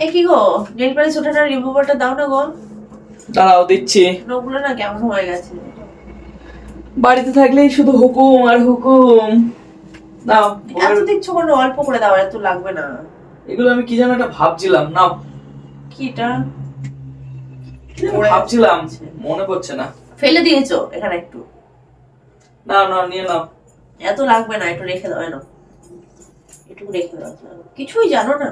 এ কি গো, nail polish ওঠানোর রিমুভারটা দাও না গো। দাঁড়াও দিচ্ছি। নখগুলো না কেমন হয়ে গেছে। বাড়িতে থাকলেই শুধু হুকুম আর হুকুম। দাও। এত দিচ্ছ কোনো, অল্প করে দাও, এত লাগবে না। এগুলো আমি কি যেন একটা ভাবছিলাম। নাও। কি এটা? ভাবছিলাম, মনে পড়ছে না। ফেলে দিয়েছো এখানে একটু। নাও নাও, নিয়ে নাও। এত লাগবে না, একটু রেখে দাও। না একটু রেখে দাও, কিছুই জানো না।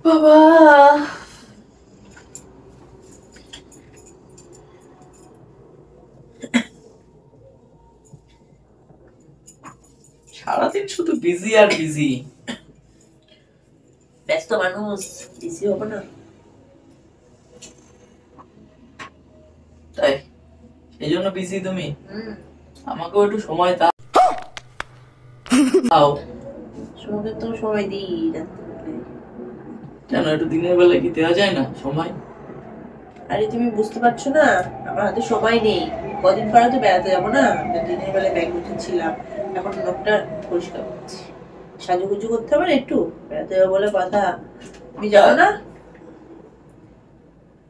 বাবা, সারাদিন শুধু বিজি আর বিজি। ব্যস্ত মানুষ, বিজি হবো না? তাই এই জন্য বিজি তুমি? আমাকেও একটু সময় দাও। তোমাকে তো সময় দিই। কেন, একটু দিনের বেলা কি দেওয়া যায় না সময়? আরে তুমি বুঝতে পারছো না, আমার হাতে সময় নেই। কদিন পরে তো বেড়াতে যাবো না, দিনের বেলায় ব্যাগ উঠেছিলাম, এখন নখটা পরিষ্কার করছি। সাজুগুজু করতে হবে না একটু, বেড়াতে যাবো বলে কথা। তুমি যাও না?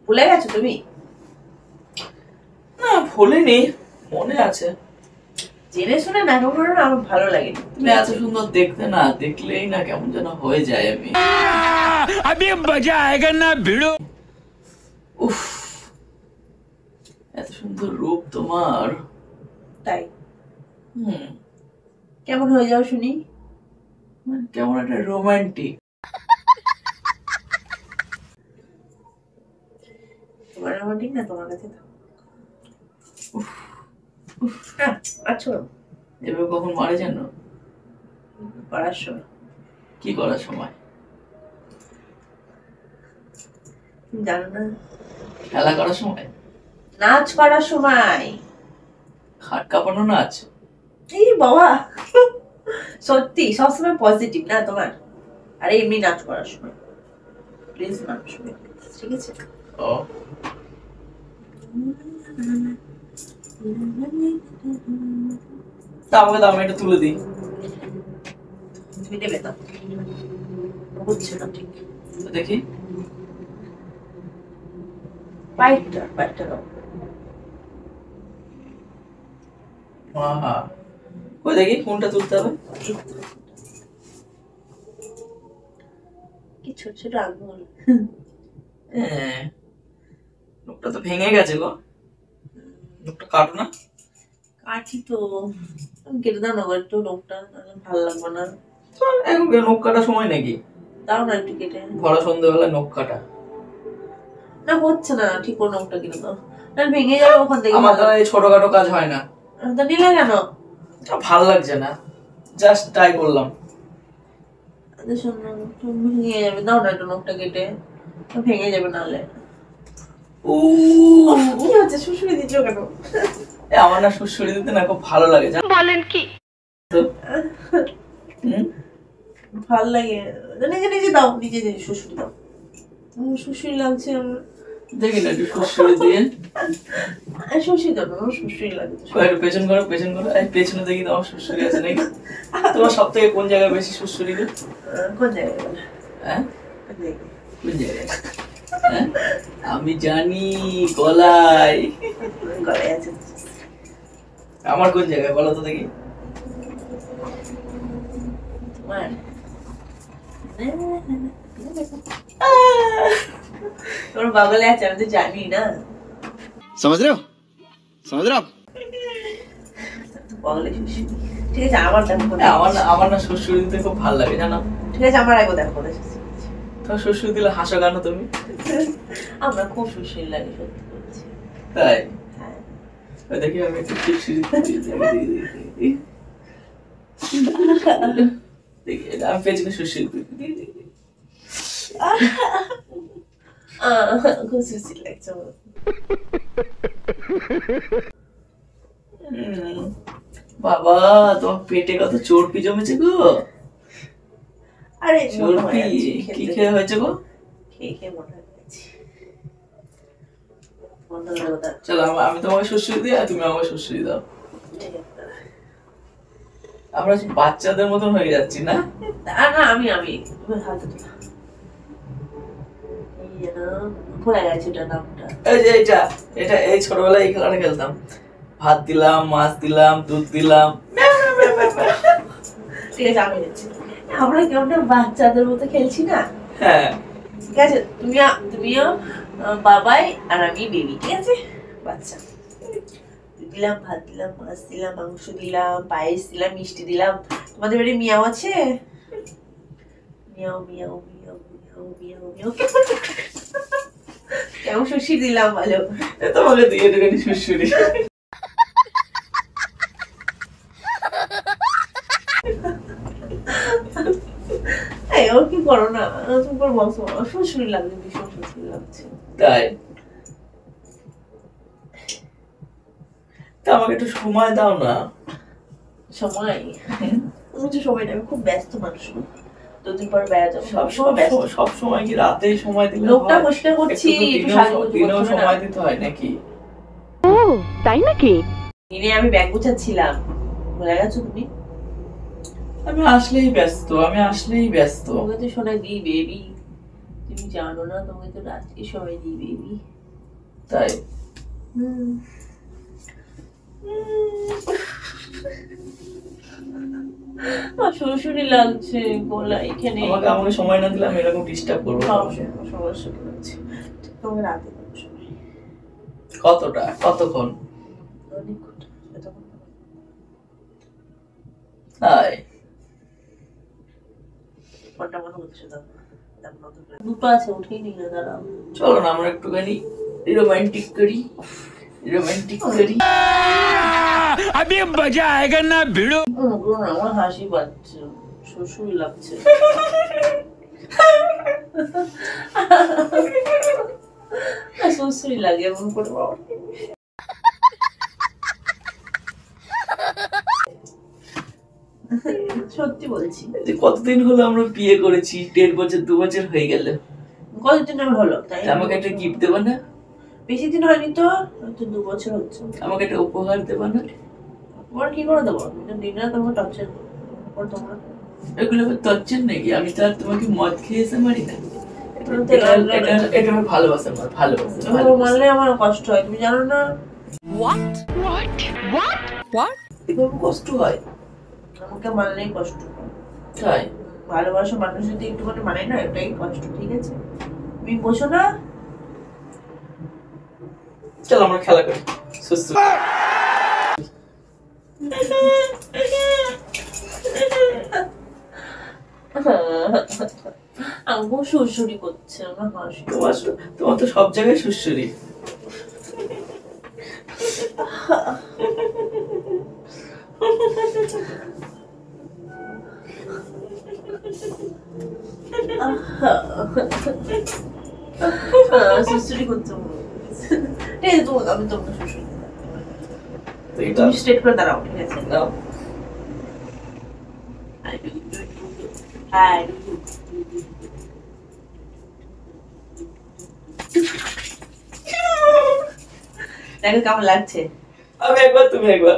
ভুলে গেছো তুমি? না ভুলিনি, মনে আছে। জেনে শুনে না করো না, আমার ভালো লাগে। তুমি এত সুন্দর দেখতে না, দেখলেই না কেমন যেন হয়ে যায়। আমি अभी मजा आएगा ना भिड़ो। উফ, এত সুন্দর রূপ তোমার। তাই? কেমন হয়ে যাও শুনি? কেমন একটা রোমান্টিক। তোমার রোমান্টিক না, তোমার কাছে আচ্ছা। এবার কখন মারে জানো? পড়ার সময়। কি করার সময়? জানো না? খেলা করার সময়, নাচ করার সময়। খাট কাঁপানো নাচ। এই বাবা, সত্যি সবসময় পজিটিভ না তোমার? আরে এমনি নাচ করার সময় প্লিজ নাচ শুনে, ঠিক আছে? ও তা আমাকে দাও, আমি এটা তুলে দিই। তুমি দেবে না, বুঝছো না ঠিক। দেখি পাইপটা দাও। ওই দেখি কোনটা তুলতে হবে। কি ছোট ছোট আঙুল। লোকটা তো ভেঙে গেছে গো। লোকটা কাটো না। কাটি তো, কেটে দাও না একটু লোকটা, ভালো লাগবে না। এখন নখ কাটার সময় নাকি? দাও না একটু কেটে। ভরা সন্ধ্যেবেলায় নখ কাটা না হচ্ছে না ঠিক করে, নখটা কেটে দাও, না ভেঙে যাবে ওখান থেকে। আমার দ্বারা এই ছোটখাটো কাজ হয় না। তা নিলে কেন? ভালো লাগছে না, জাস্ট ট্রাই করলাম। ভেঙে যাবে, দাও না একটু নখটা কেটে, ভেঙে যাবে নাহলে। কি হচ্ছে, শুশুড়ি দিচ্ছ কেন? আমার না সুড়সুড়ি দিতে না খুব ভালো লাগে। বলেন কি? ভালো লাগে, নিজে নিজে দাও, নিজে নিজে শুশুড়ি দাও। শুশুড়ি লাগছে আমার। দেখি না একটু সুড়সুড়ি দিয়ে। শুশুড়ি দাও, আমার শুশুড়ি লাগছে। একটু পেছন করো, পেছন করো। পেছনে দেখি তোমার সুড়সুড়ি আছে নাকি। তোমার সব থেকে কোন জায়গায় বেশি সুড়সুড়ি গো? কোন জায়গায়? হ্যাঁ কোন জায়গায়? আমি জানি, গলায়। গলায় আছে। আমার কোন জায়গায় বলো তো দেখি। তোমার তোর বাগলে আছে, আমি তো জানি না। समझ रहे हो आप? বাগলে শুশুড়ি। ঠিক আছে, আমার দেখো। আমার না সুড়সুড়ি দিতে খুব ভালো লাগে জানো। ঠিক আছে, আমার আগে দেখো। তো সুড়সুড়ি দিলে হাসো কেন তুমি? আমরা খুব সুশুড়ি লাগে, সত্যি বলছি। তাই? হ্যাঁ। দেখি আমি একটু সুড়সুড়ি দেখি, আমি পেছনে সুড়সুড়ি দিই। খুব সুশুড়ি লাগছে আমার। বাবা, তোমার পেটে কত চর্বি জমেছে গো। আরে চর্বি কি খেয়ে হয়েছে গো? খেয়ে মনে হয়েছে। চলো আমি তোমাকে সুড়সুড়ি দিই আর তুমি আমাকে সুড়সুড়ি দাও। আমরা বাচ্চাদের মতন হয়ে যাচ্ছি না? না আমি তুমি হাতে তোলা ভুলে গেছি ওটার নামটা। এই যে এটা এই ছোটবেলায় এই খেলাটা খেলতাম। ভাত দিলাম, মাছ দিলাম, দুধ দিলাম। ঠিক আছে আমি দিচ্ছি। আমরা কেমন বাচ্চাদের মতো খেলছি না? হ্যাঁ ঠিক আছে, তুমিও বাবাই আর আমি বেবি, ঠিক আছে? বাচ্চা দিলাম, ভাত দিলাম, মাছ দিলাম, মাংস দিলাম, পায়েস দিলাম, মিষ্টি দিলাম। তোমাদের বাড়ি মিয়াও আছে? মিয়াও মিয়াও মিয়াও মিয়াও মিয়াও মিয়াও। কেমন সুশি দিলাম ভালো। তোমাকে দিয়ে দেবেন শুশুরি। ও কি করো না, তোমার বংশ শ্বশুরি লাগছে, ভীষণ শ্বশুরি লাগছে। তাই তা আমাকে একটু সময় দাও না। সময়? তুমি তো সময় নেই, আমি খুব ব্যস্ত মানুষ। 2 দিন পর বেড়া যাবো, সবসময় ব্যস্ত। সব সময় কি রাতেই সময় দিলে লোকটা পরিষ্কার করছি, দিনেও সময় দিতে হয় নাকি? ও তাই নাকি? দিনে আমি ব্যাগ গুছাচ্ছিলাম, ভুলে গেছো তুমি? আমি আসলেই ব্যস্ত। তোমাকে তো শোনা দিই বেবি, তুমি জানো না, তোমাকে তো রাত্রি সময় দিই বেবি। তাই শ্বশুরি লাগছে গলা এখানে। আমাকে সময় না দিলে আমি এরকম ডিস্টার্ব করবো। সমস্যা লাগছে, তোমাকে রাতে দেবো সময়। কতক্ষণ? অনেকক্ষণ, এতক্ষণ। তাই ফোনটা মনে হচ্ছে দুটো আছে, উঠেই নিল। দাঁড়াও, চলো না আমরা একটুখানি রোমান্টিক করি। अभी मजा आएगा ना भिड़ो। আমার হাসি পাচ্ছে, শ্বশুরি লাগছে। শ্বশুরি লাগে এমন করে। সত্যি বলছি। কতদিন হলো আমরা বিয়ে করেছি? 1.5 বছর 2 বছর হয়ে গেল। কতদিন হলো? তাই আমাকে একটা গিফট দেবে না? বেশি দিন হয়নি তো, 2 বছর হচ্ছে। আমাকে একটা উপহার দেবে না? তোমার কি করে দেবো? দিন রাত তোমাকে টর্চার করো তোমরা। এগুলো টর্চার নাকি? আমি তো আর তোমাকে মদ খেয়েছে মারি না। এটা আমার ভালোবাসা। মানলে আমার কষ্ট হয়, তুমি জানো না? এরকম কষ্ট হয়? আমাকে মানলেই কষ্ট হয়। তাই ভালোবাসা মানুষ যদি একটু করে মানে না, এটাই কষ্ট, ঠিক আছে? তুমি বোঝো না? চলো আমরা খেলা করি। সুস্থ আম্মু সুরসুরি করছে, আমার হাসি। তোমার তো সব জায়গায় সুরসুরি। সুরসুরি করছে। আমি তোমাকে সুরসুরি, তুমি স্ট্রেট করে দাঁড়াও, ঠিক আছে? নাও দেখো কেমন লাগছে। আমি একবার, তুমি একবার।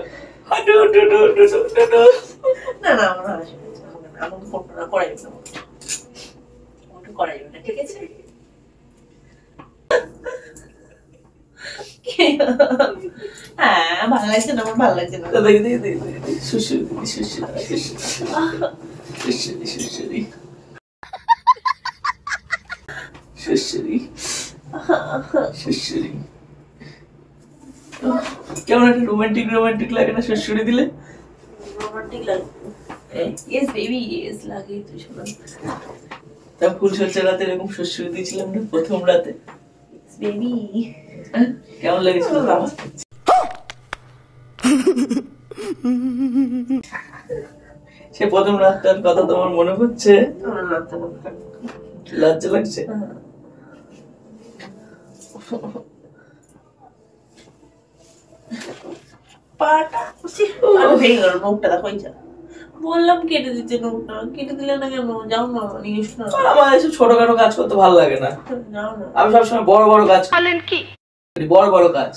না না, আমার হাসি পাচ্ছে, আমাকে ফোনটা না করাই না, করাই না, ঠিক আছে? হ্যাঁ, ভালো লাগছে না? আমার ভালো লাগছে না। কেমন একটা রোমান্টিক লাগে না শ্বশুরি দিলে? রোমান্টিক লাগে। ইয়েস বেবি, ইয়েস লাগে তো শোনা। তা ফুলসজ্জা রাতে এরকম শ্বশুরি দিয়েছিলাম না প্রথম রাতে? বেবি কেমন লেগেছিল? সে প্রথম রাতটার কথা তোমার মনে পড়ছে? লজ্জা লাগছে? বললাম কেটে দিতে, নোটটা কেটে দিলে না কেন? যাও না, নিয়ে এসো না। আমার এসব ছোটখাটো কাজ করতে ভালো লাগে না। যাও না। আমি সবসময় বড় কাজ করি। বড় কাজ।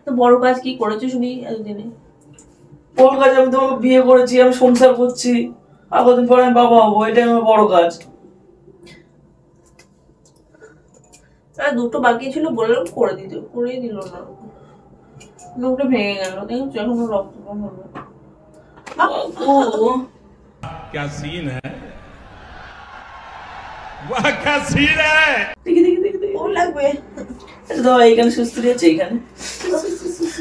তো বড় কাজ কি করেছো শুনি এতদিনে? বড় কাজ, আমি তোমাকে বিয়ে করেছি, আমি সংসার করছি, আর কদিন পরে আমি বাবা হবো, এটাই আমার বড় কাজ। আর দুটো বাকি ছিল, বললাম করে দিতে, করেই দিল না, নখটা ভেঙে গেল, দেখছো এখনো রক্ত কম হলো। क्या सीन है वाह क्या सीन है দেখি দেখি দেখি দেখি, ও লাগবে। এটা দাও, এইখানে সুস্থ আছে, এইখানে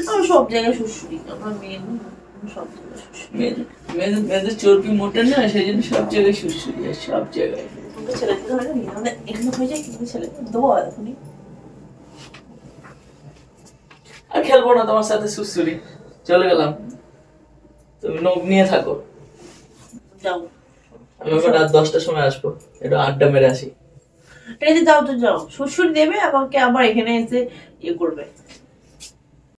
আমার সব জায়গায় শুশুরি, আমার মেয়ে না, সব জায়গায় শুশুরি। মেয়েদের চর্বি মোটা না, সেই জন্য সব জায়গায় সুস্থ আছে, সব জায়গায়। তোকে ছেলে দিতে হয় না, আমাদের এখানে হয়ে যায়, কিন্তু ছেলে দেবো এখনই। আর খেলবো না তোমার সাথে সুস্থুরি, চলে গেলাম, তুমি নখ নিয়ে থাকো। যাও, আমি ওখানে রাত 10টার সময় আসবো, একটু আড্ডা মেরে আসি। ঠিক আছে যাও তো যাও, শ্বশুর দেবে আমাকে, আবার এখানে এসে ইয়ে করবে।